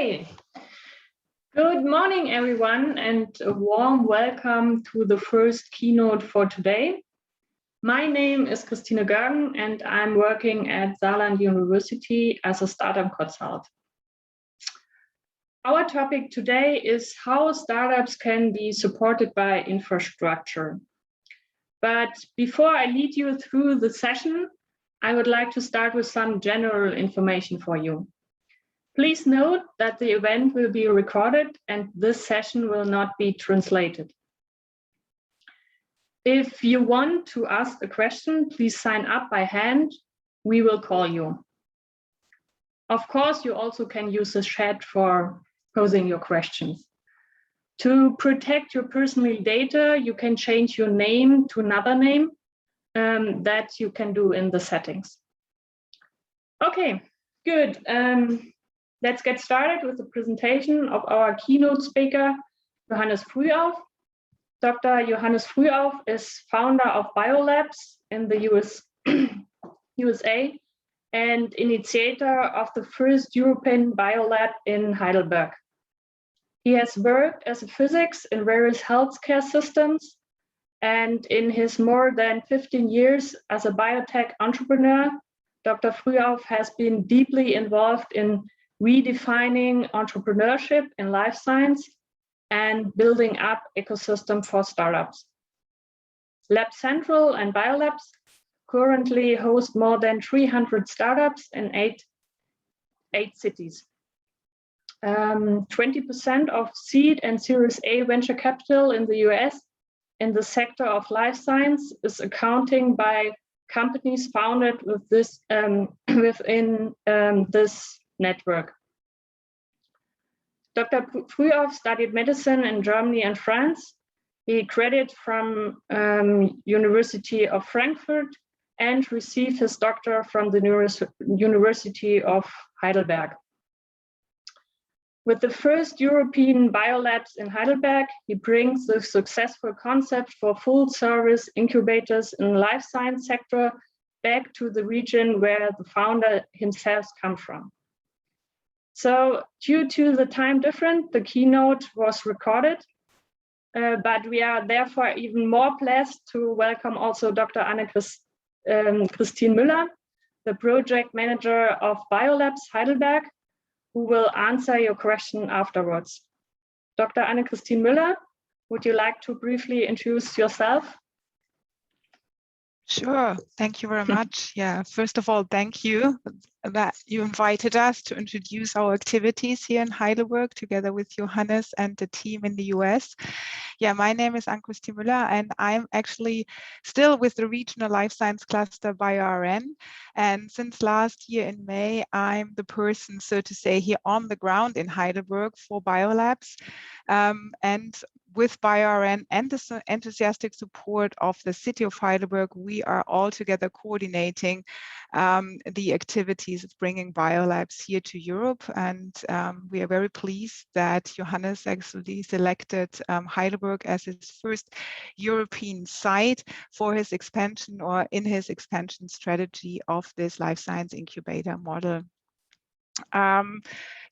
Good morning, everyone, and a warm welcome to the first keynote for today. My name is Christine Görgen, and I'm working at Saarland University as a startup consultant. Our topic today is how startups can be supported by infrastructure. But before I lead you through the session, I would like to start with some general information for you. Please note that the event will be recorded and this session will not be translated. If you want to ask a question, please sign up by hand. We will call you. Of course, you also can use the chat for posing your questions. To protect your personal data, you can change your name to another name that you can do in the settings. Okay, good. Let's get started with the presentation of our keynote speaker, Johannes Frühauf. Dr. Johannes Frühauf is founder of Biolabs in the USA and initiator of the first European biolab in Heidelberg. He has worked as a physics in various healthcare systems, and in his more than 15 years as a biotech entrepreneur, Dr. Frühauf has been deeply involved in redefining entrepreneurship in life science and building up ecosystem for startups. Lab Central and Biolabs currently host more than 300 startups in eight cities. 20% of seed and Series A venture capital in the US in the sector of life science is accounting by companies founded with this within this network. Dr. Frühauf studied medicine in Germany and France. He graduated from University of Frankfurt and received his doctorate from the University of Heidelberg. With the first European biolabs in Heidelberg, he brings the successful concept for full-service incubators in the life science sector back to the region where the founder himself comes from. So due to the time difference, the keynote was recorded, but we are therefore even more blessed to welcome also Dr. Christine Müller, the project manager of Biolabs Heidelberg, who will answer your question afterwards. Dr. Christine Müller, would you like to briefly introduce yourself? Sure, thank you very much. Yeah, first of all, thank you that you invited us to introduce our activities here in Heidelberg together with Johannes and the team in the US. Yeah, my name is Christine Müller and I'm actually still with the regional life science cluster BioRN. And since last year in May, I'm the person, so to say, here on the ground in Heidelberg for Biolabs. And with BioRN and the enthusiastic support of the city of Heidelberg, we are all together coordinating the activities of bringing biolabs here to Europe. And we are very pleased that Johannes actually selected Heidelberg as his first European site for his expansion or in his expansion strategy of this life science incubator model.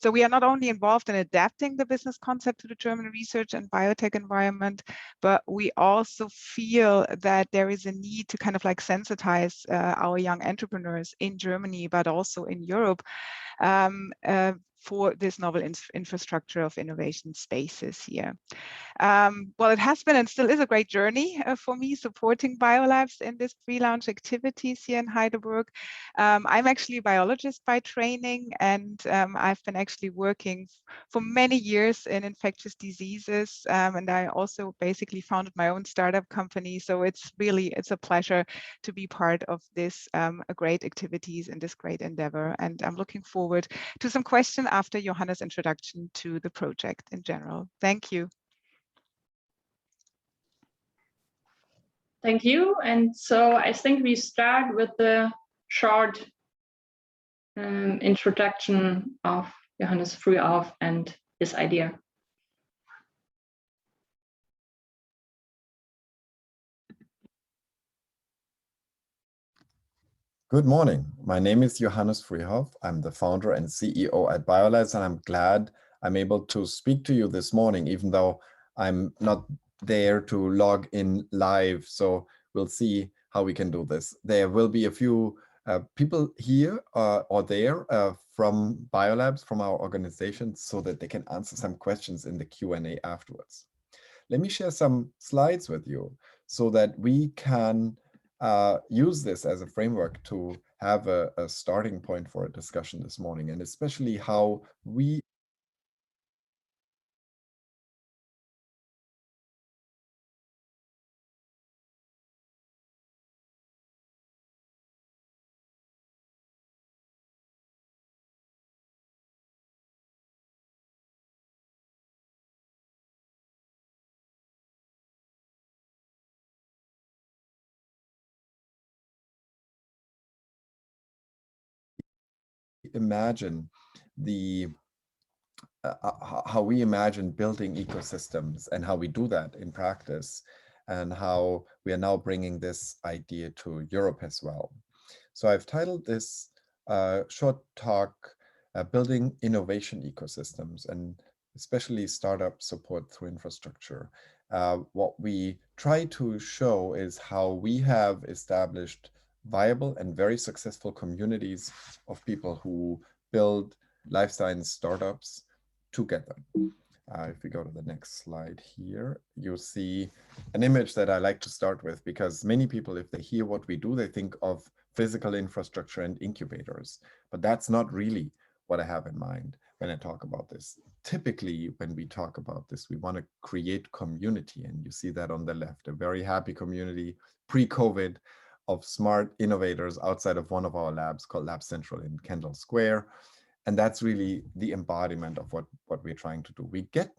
So we are not only involved in adapting the business concept to the German research and biotech environment, but we also feel that there is a need to kind of like sensitize our young entrepreneurs in Germany, but also in Europe for this novel infrastructure of innovation spaces here. Well, it has been and still is a great journey for me supporting Biolabs in this pre-launch activities here in Heidelberg. I'm actually a biologist by training, and I've been actually working for many years in infectious diseases, and I also basically founded my own startup company. So it's a pleasure to be part of this great activities and this great endeavor. And I'm looking forward to some questions after Johannes' introduction to the project in general. Thank you. Thank you. And so I think we start with the short introduction of Johannes Frühauf and his idea. Good morning. My name is Johannes Frühauf. I'm the founder and CEO at BioLabs, and I'm glad I'm able to speak to you this morning, even though I'm not there to log in live. So we'll see how we can do this. There will be a few people here or there from BioLabs, from our organization, so that they can answer some questions in the Q&A afterwards. Let me share some slides with you so that we can use this as a framework to have a starting point for a discussion this morning, and especially how we imagine how we imagine building ecosystems and how we do that in practice, and how we are now bringing this idea to Europe as well. So I've titled this short talk, Building Innovation Ecosystems, and especially startup support through infrastructure. What we try to show is how we have established viable and very successful communities of people who build life science startups together. If we go to the next slide here, you'll see an image that I like to start with, because many people, if they hear what we do, they think of physical infrastructure and incubators, but that's not really what I have in mind when I talk about this. Typically, when we talk about this, we want to create community, and you see that on the left, a very happy community pre-COVID of smart innovators outside of one of our labs called Lab Central in Kendall Square. And that's really the embodiment of what we're trying to do. We get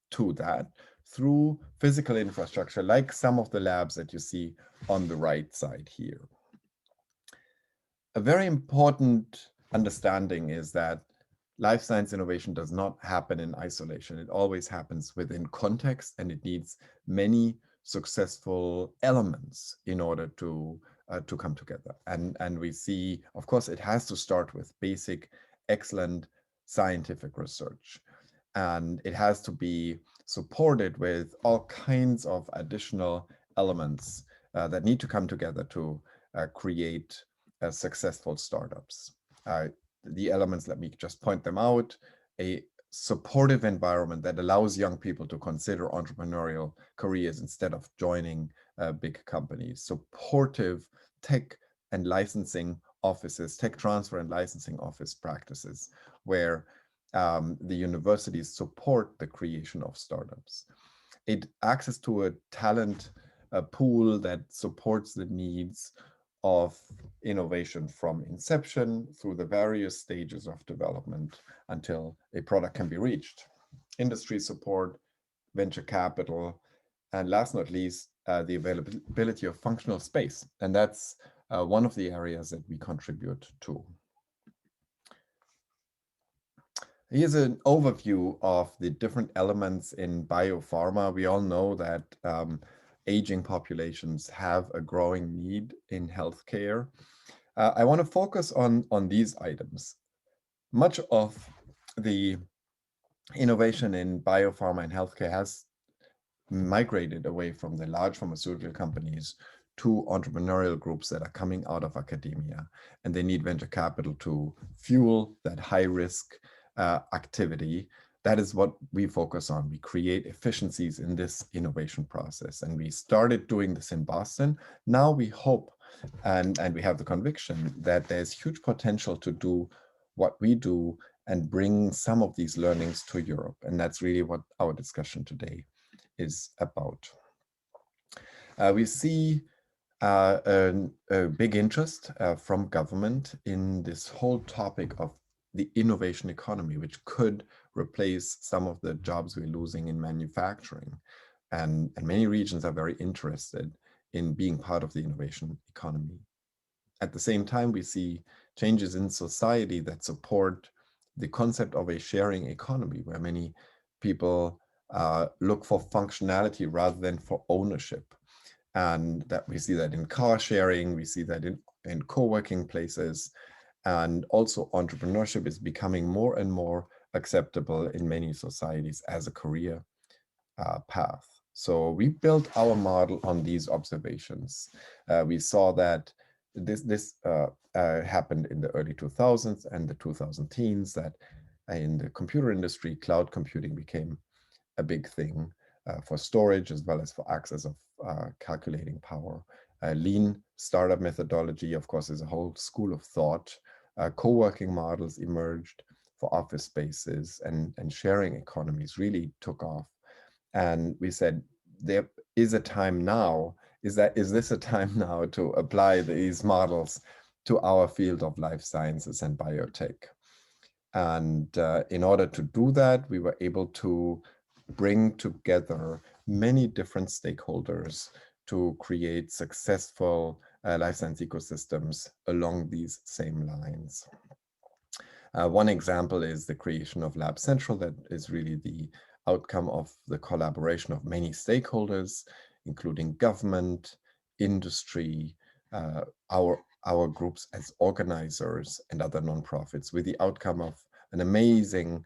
to that through physical infrastructure, like some of the labs that you see on the right side here. A very important understanding is that life science innovation does not happen in isolation. It always happens within context, and it needs many successful elements in order to come together. And we see, of course, it has to start with basic excellent scientific research, and it has to be supported with all kinds of additional elements that need to come together to create successful startups. The elements, let me just point them out: a supportive environment that allows young people to consider entrepreneurial careers instead of joining big companies, supportive tech and licensing offices, tech transfer and licensing office practices, where the universities support the creation of startups. Access to a talent pool that supports the needs of innovation from inception through the various stages of development until a product can be reached. Industry support, venture capital, and last but not least, the availability of functional space. And that's one of the areas that we contribute to. Here's an overview of the different elements in biopharma. We all know that aging populations have a growing need in healthcare. I want to focus on these items. Much of the innovation in biopharma and healthcare has migrated away from the large pharmaceutical companies to entrepreneurial groups that are coming out of academia, and they need venture capital to fuel that high risk activity. That is what we focus on. We create efficiencies in this innovation process, and we started doing this in Boston. Now we hope and we have the conviction that there's huge potential to do what we do and bring some of these learnings to Europe, and that's really what our discussion today is about. We see a big interest from government in this whole topic of the innovation economy, which could replace some of the jobs we're losing in manufacturing. And many regions are very interested in being part of the innovation economy. At the same time, we see changes in society that support the concept of a sharing economy, where many people look for functionality rather than for ownership. And that we see that in car sharing, we see that in in co-working places. And also entrepreneurship is becoming more and more acceptable in many societies as a career path. So we built our model on these observations. We saw that this happened in the early 2000s and the 2010s, that in the computer industry, cloud computing became a big thing for storage as well as for access of calculating power. Lean startup methodology, of course, is a whole school of thought. Co-working models emerged for office spaces, and sharing economies really took off. And we said, there is a time now, is this a time now to apply these models to our field of life sciences and biotech? And in order to do that, we were able to bring together many different stakeholders to create successful life science ecosystems along these same lines. One example is the creation of Lab Central, that is really the outcome of the collaboration of many stakeholders, including government, industry, our groups as organizers and other nonprofits, with the outcome of an amazingly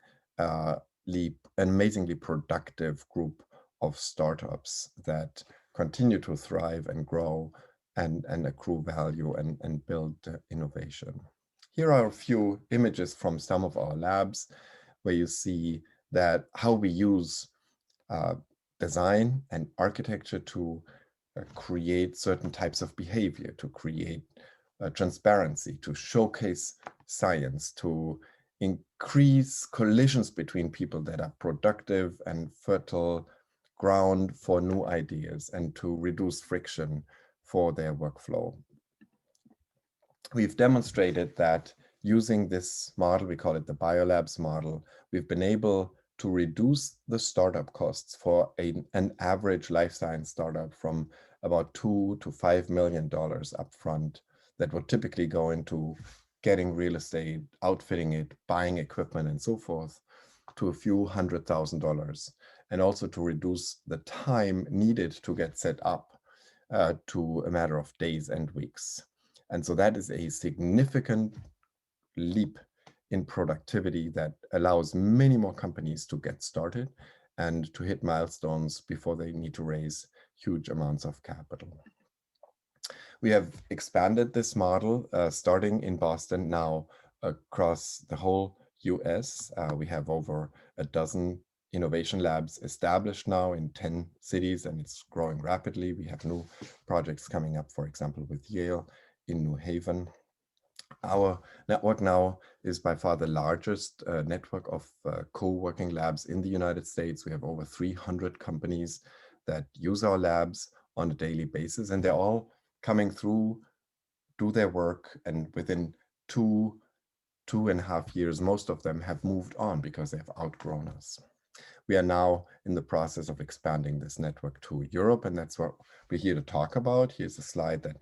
productive group of startups that continue to thrive and grow and accrue value and build innovation. Here are a few images from some of our labs where you see that how we use design and architecture to create certain types of behavior, to create transparency, to showcase science, to increase collisions between people that are productive and fertile ground for new ideas, and to reduce friction for their workflow. We've demonstrated that using this model, we call it the biolabs model, we've been able to reduce the startup costs for an average life science startup from about $2 to $5 million upfront that would typically go into getting real estate, outfitting it, buying equipment and so forth, to a few $100,000, and also to reduce the time needed to get set up to a matter of days and weeks. And so that is a significant leap in productivity that allows many more companies to get started and to hit milestones before they need to raise huge amounts of capital. We have expanded this model starting in Boston, now across the whole US. We have over a dozen innovation labs established now in 10 cities, and it's growing rapidly. We have new projects coming up, for example, with Yale in New Haven. Our network now is by far the largest network of co-working labs in the United States. We have over 300 companies that use our labs on a daily basis, and they're all coming through, do their work, and within two and a half years, most of them have moved on because they've outgrown us. We are now in the process of expanding this network to Europe, and that's what we're here to talk about. Here's a slide that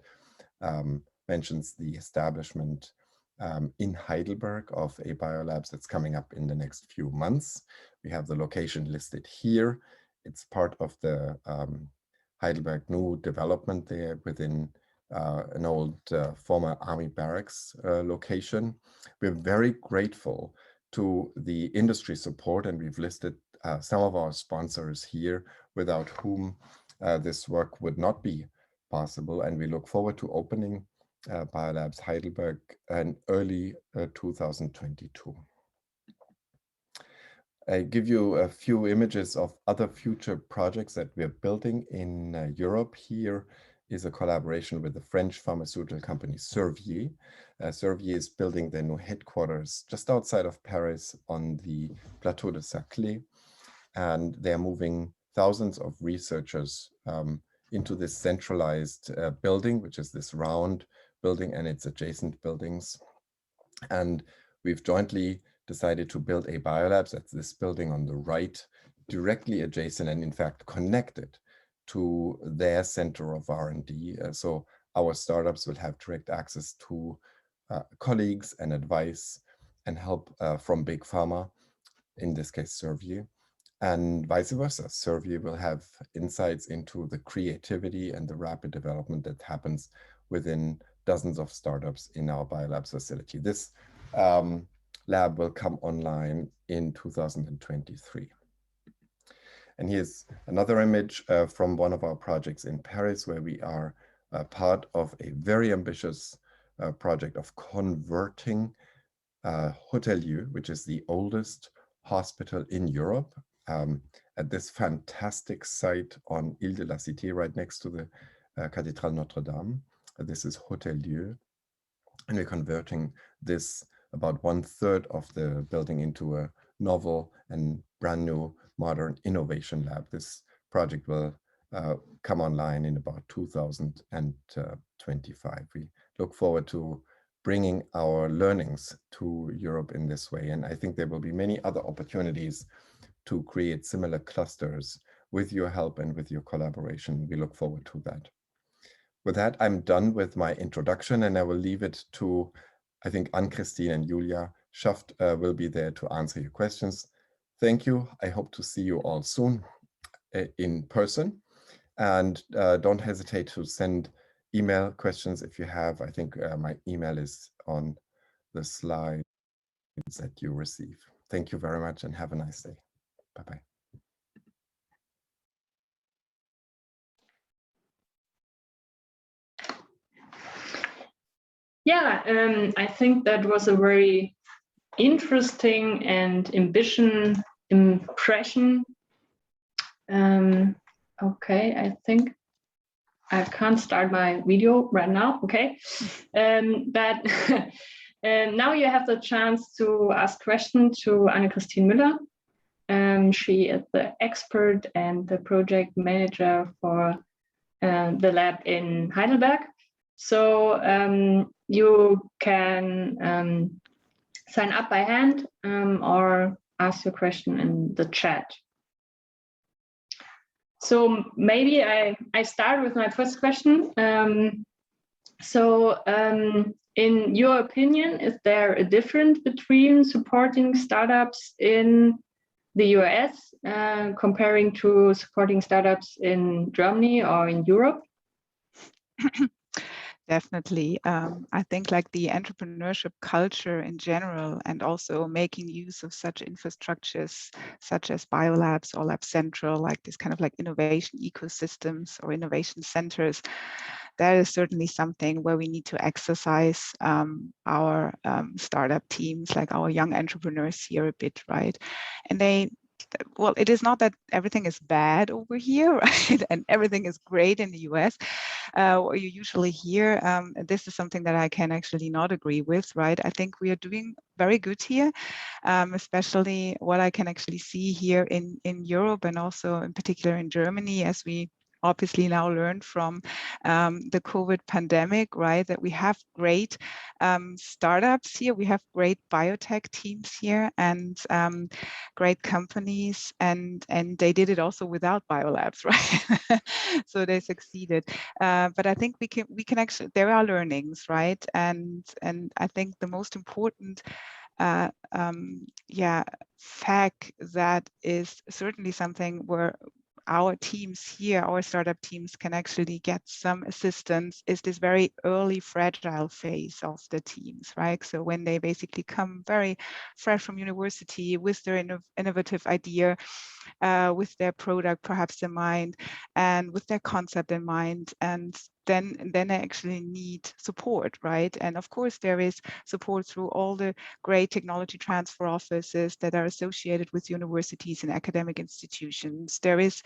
mentions the establishment in Heidelberg of a biolabs that's coming up in the next few months. We have the location listed here. It's part of the Heidelberg new development there within an old former army barracks location. We're very grateful to the industry support, and we've listed some of our sponsors here, without whom this work would not be possible. And we look forward to opening Biolabs Heidelberg in early 2022. I give you a few images of other future projects that we are building in Europe. Here is a collaboration with the French pharmaceutical company Servier. Servier is building their new headquarters just outside of Paris on the Plateau de Saclay, and they're moving thousands of researchers into this centralized building, which is this round building and its adjacent buildings. And we've jointly decided to build a biolabs at this building on the right, directly adjacent and in fact connected to their center of R&D. So our startups will have direct access to colleagues and advice and help from big pharma, in this case Servier, and vice versa. Servier will have insights into the creativity and the rapid development that happens within dozens of startups in our biolabs facility. This lab will come online in 2023. And here's another image from one of our projects in Paris, where we are part of a very ambitious project of converting Hôtel-Dieu, which is the oldest hospital in Europe, at this fantastic site on Ile de la Cité, right next to the Cathédrale Notre-Dame. This is Hôtel-Dieu, and we're converting this about 1/3 of the building into a novel and brand new modern innovation lab. This project will come online in about 2025. We look forward to bringing our learnings to Europe in this way. And I think there will be many other opportunities to create similar clusters with your help and with your collaboration. We look forward to that. With that, I'm done with my introduction, and I will leave it to, I think, Ann-Christine and Julia Schaft will be there to answer your questions. Thank you. I hope to see you all soon in person. And don't hesitate to send email questions if you have. I think my email is on the slides that you receive. Thank you very much and have a nice day. Bye-bye. Yeah, I think that was a very interesting and ambitious impression. Okay, I think I can't start my video right now. Okay, but now you have the chance to ask questions to Anne-Christine Müller. She is the expert and the project manager for the lab in Heidelberg. So you can sign up by hand or ask your question in the chat. So maybe I start with my first question. In your opinion, is there a difference between supporting startups in the US comparing to supporting startups in Germany or in Europe? Definitely. I think like the entrepreneurship culture in general, and also making use of such infrastructures such as biolabs or Lab Central, like this kind of like innovation ecosystems or innovation centers, that is certainly something where we need to exercise our startup teams, like our young entrepreneurs here a bit, right? And well, it is not that everything is bad over here, right? And everything is great in the US. What you usually hear, this is something that I can actually not agree with, right? I think we are doing very good here, especially what I can actually see here in Europe and also in particular in Germany, as we obviously now learned from the COVID pandemic, right, that we have great startups here, we have great biotech teams here, and great companies, and they did it also without biolabs, right? So they succeeded. But I think we can actually, there are learnings, right? And I think the most important fact that is certainly something where our teams here, our startup teams, can actually get some assistance is this very early fragile phase of the teams, right? So when they basically come very fresh from university with their innovative idea, with their product perhaps in mind, and with their concept in mind, and then they actually need support, right? And of course, there is support through all the great technology transfer offices that are associated with universities and academic institutions. There is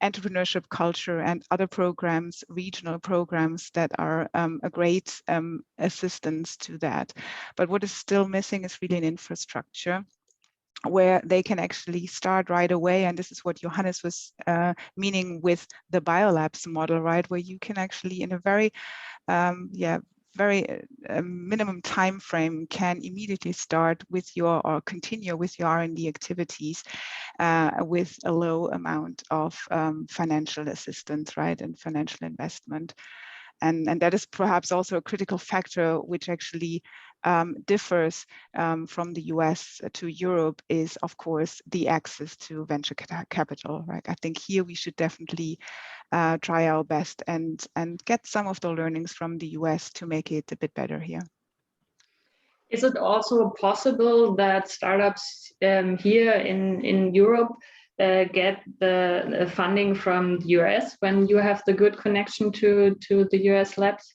entrepreneurship culture and other programs, regional programs that are a great assistance to that. But what is still missing is really an infrastructure where they can actually start right away. And this is what Johannes was meaning with the biolabs model, right? Where you can actually in a very, minimum time frame can immediately start with your, or continue with your R&D activities with a low amount of financial assistance, right? And financial investment. And that is perhaps also a critical factor which actually differs from the US to Europe, is of course the access to venture capital, right? I think here we should definitely try our best and get some of the learnings from the US to make it a bit better here. Is it also possible that startups here in Europe get the funding from the US when you have the good connection to the US labs?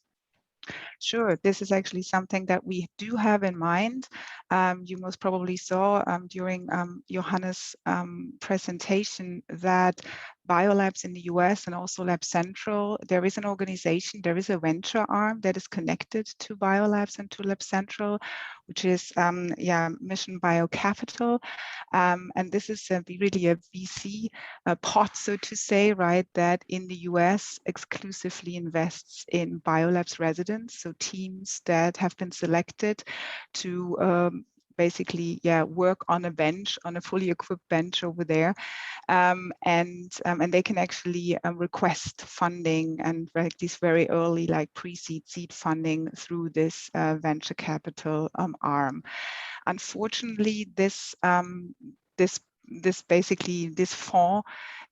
Sure, this is actually something that we do have in mind. You most probably saw during Johannes' presentation that biolabs in the US and also Lab Central, there is an organization, there is a venture arm that is connected to biolabs and to Lab Central, which is Mission Biocapital. And this is really a VC pot, so to say, right, that in the US exclusively invests in biolabs residents, so teams that have been selected to basically work on a bench, on a fully equipped bench over there, and they can actually request funding and this very early like pre-seed seed funding through this venture capital arm. Unfortunately, this fund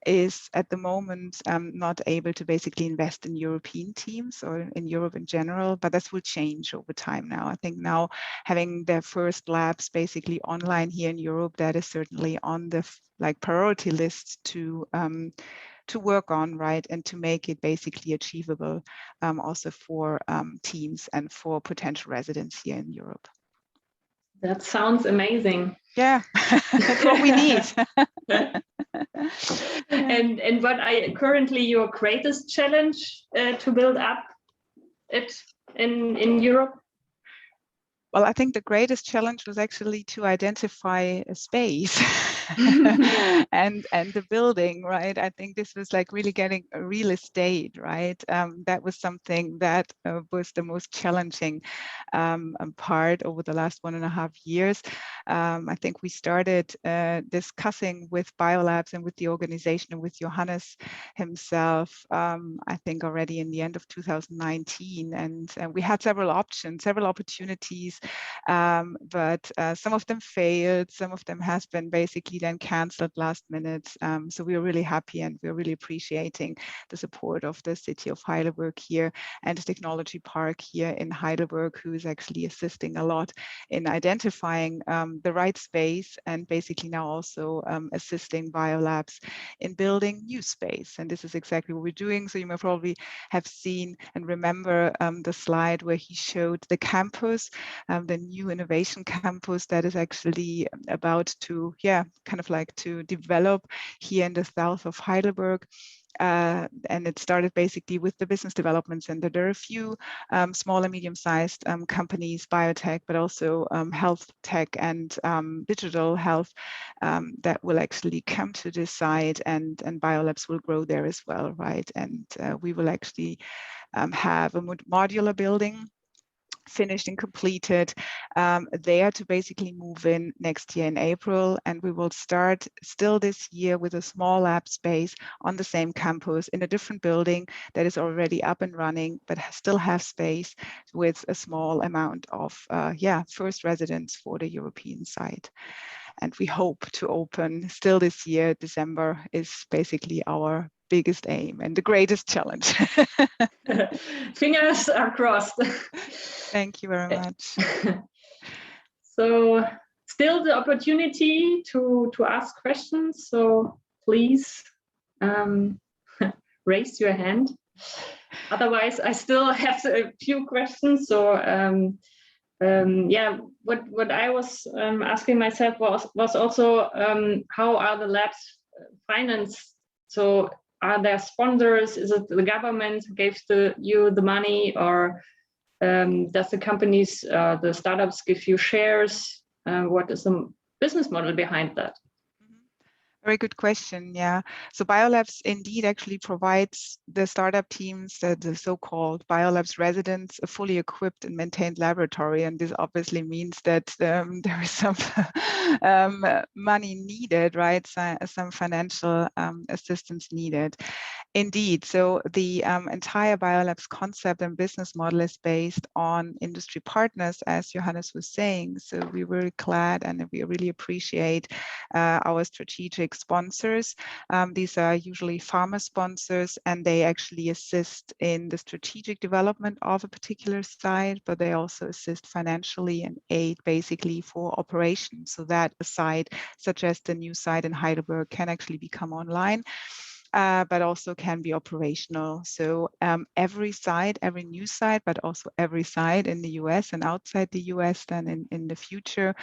is at the moment not able to basically invest in European teams or in Europe in general, but this will change over time now. I think now having their first labs basically online here in Europe, that is certainly on the priority list to work on, right, and to make it basically achievable also for teams and for potential residents here in Europe. That sounds amazing. Yeah, that's what we need. And what currently your greatest challenge to build up it in Europe? Well, I think the greatest challenge was actually to identify a space and the building, right? I think this was like really getting a real estate, right? That was something that was the most challenging part over the last 1.5 years. I think we started discussing with biolabs and with the organization and with Johannes himself, I think already in the end of 2019. And we had several options, several opportunities, but some of them failed. Some of them has been basically then canceled last minute. So we are really happy and we're really appreciating the support of the city of Heidelberg here and the technology park here in Heidelberg, who is actually assisting a lot in identifying the right space and basically now also assisting biolabs in building new space. And this is exactly what we're doing. So you may probably have seen and remember the slide where he showed the campus, the new innovation campus that is actually about to, to develop here in the south of Heidelberg. And it started basically with the business development center. There are a few small and medium-sized companies, biotech, but also health tech and digital health that will actually come to this site, and biolabs will grow there as well, right? And we will actually have a modular building finished and completed there to basically move in next year in April. And we will start still this year with a small lab space on the same campus in a different building that is already up and running, but still have space with a small amount of first residents for the European site. And we hope to open still this year. December is basically our biggest aim and the greatest challenge. Fingers are crossed. Thank you very much. So still the opportunity to ask questions. So please raise your hand. Otherwise, I still have a few questions. So what I was asking myself was also how are the labs financed? So are there sponsors? Is it the government gave you the money, or does the companies, the startups give you shares? What is the business model behind that? Very good question. Yeah. So biolabs indeed actually provides the startup teams, the so-called biolabs residents, a fully equipped and maintained laboratory. And this obviously means that there is some money needed, right? Some financial assistance needed. Indeed. So the entire Biolabs concept and business model is based on industry partners, as Johannes was saying. So we're very glad and we really appreciate our strategic sponsors. These are usually pharma sponsors, and they actually assist in the strategic development of a particular site, but they also assist financially and aid basically for operations, so that a site such as the new site in Heidelberg can actually become online. But also can be operational. So every site, every new site, but also every site in the US and outside the US then in the future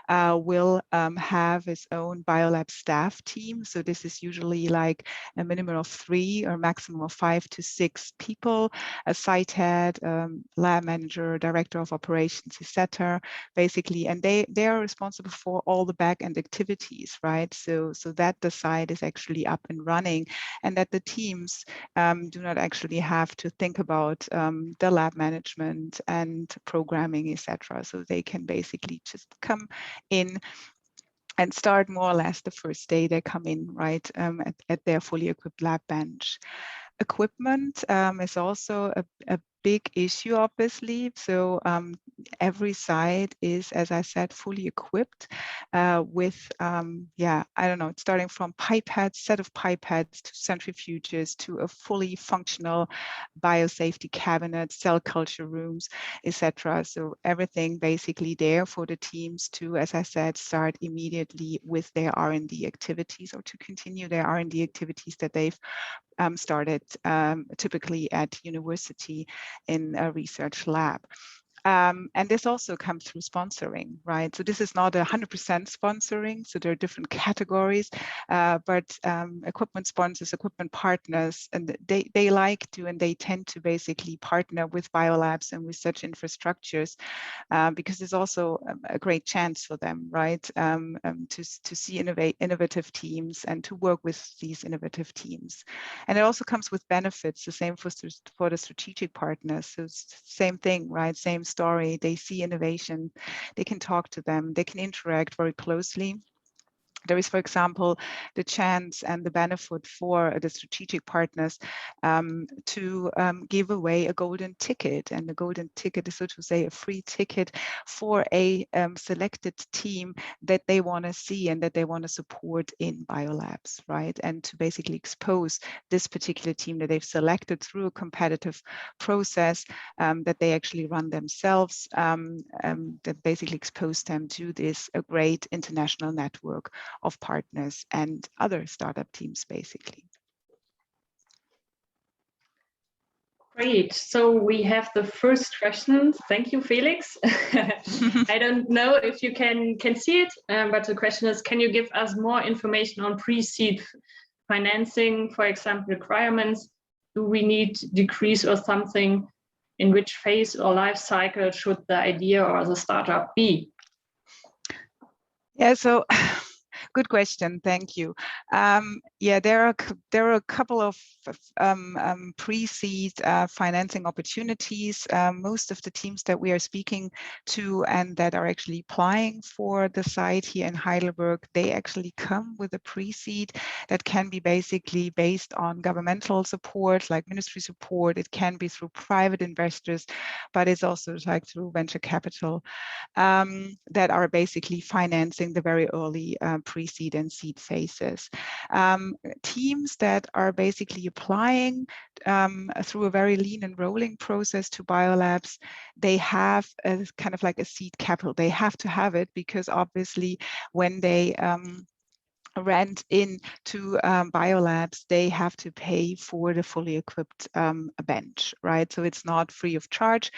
will have its own Biolab staff team. So this is usually like a minimum of 3 or maximum of 5 to 6 people, a site head, lab manager, director of operations, etc. Basically, and they are responsible for all the back-end activities, right? So that the site is actually up and running, and that the teams do not actually have to think about the lab management and programming, etc. So they can basically just come in and start more or less the first day they come in, right, at their fully equipped lab bench. Equipment is also a big issue, obviously. So every site is, as I said, fully equipped with, yeah, I don't know, starting from pipettes, set of pipettes to centrifuges to a fully functional biosafety cabinet, cell culture rooms, etc. So everything basically there for the teams to, as I said, start immediately with their R&D activities, or to continue their R&D activities that they've started typically at university in a research lab. And this also comes through sponsoring, right? So this is not 100% sponsoring. So there are different categories, but equipment sponsors, equipment partners, and they like to, and they tend to basically partner with biolabs and with such infrastructures because it's also a great chance for them, right? To see innovative teams and to work with these innovative teams. And it also comes with benefits, the same for the strategic partners. So it's the same thing, right? Same story. They see innovation, they can talk to them, they can interact very closely. There is, for example, the chance and the benefit for the strategic partners to give away a golden ticket. And the golden ticket is, so to say, a free ticket for a selected team that they want to see and that they want to support in biolabs, right? And to basically expose this particular team that they've selected through a competitive process that they actually run themselves, that basically expose them to this a great international network of partners and other startup teams, basically. Great. So we have the first question. Thank you, Felix. I don't know if you can see it, but the question is, can you give us more information on pre-seed financing, for example, requirements? Do we need degrees or something? In which phase or life cycle should the idea or the startup be? Yeah, so good question. Thank you. Yeah, there are a couple of pre-seed financing opportunities. Most of the teams that we are speaking to and that are actually applying for the site here in Heidelberg, they actually come with a pre-seed that can be basically based on governmental support, like ministry support. It can be through private investors, but it's also like through venture capital that are basically financing the very early pre-seed and seed phases. Teams that are basically applying through a very lean and rolling process to biolabs, they have a kind of like a seed capital. They have to have it because obviously when they rent into biolabs, they have to pay for the fully equipped bench, right? So it's not free of charge.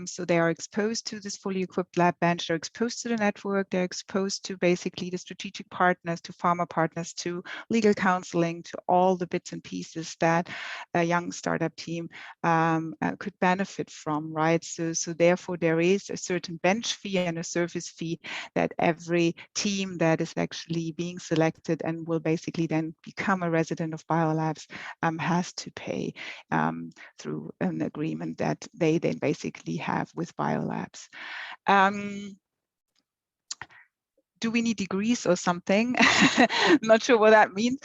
So they are exposed to this fully equipped lab bench, they're exposed to the network, they're exposed to basically the strategic partners, to pharma partners, to legal counseling, to all the bits and pieces that a young startup team could benefit from, right? So therefore there is a certain bench fee and a service fee that every team that is actually being selected and will basically then become a resident of biolabs has to pay through an agreement that they then basically have with biolabs. Do we need degrees or something? I'm not sure what that means.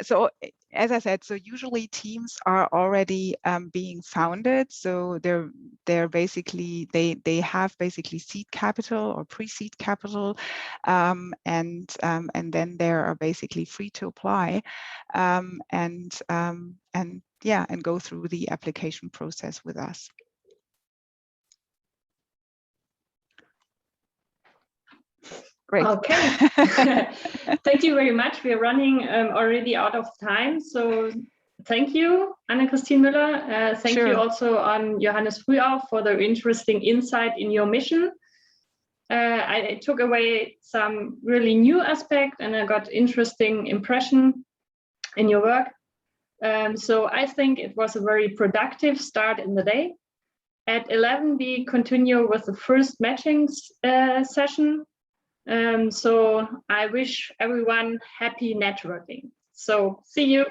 So as I said, so usually teams are already being founded. So they're basically, they have basically seed capital or pre-seed capital, and then they are basically free to apply, and go through the application process with us. Great. Okay. Thank you very much. We are running already out of time. So thank you, Anne-Christine Müller. Thank you also on Johannes Frühauf for the interesting insight in your mission. I took away some really new aspect and I got interesting impression in your work. So I think it was a very productive start in the day. At 11, we continue with the first matching session. So I wish everyone happy networking. So see you.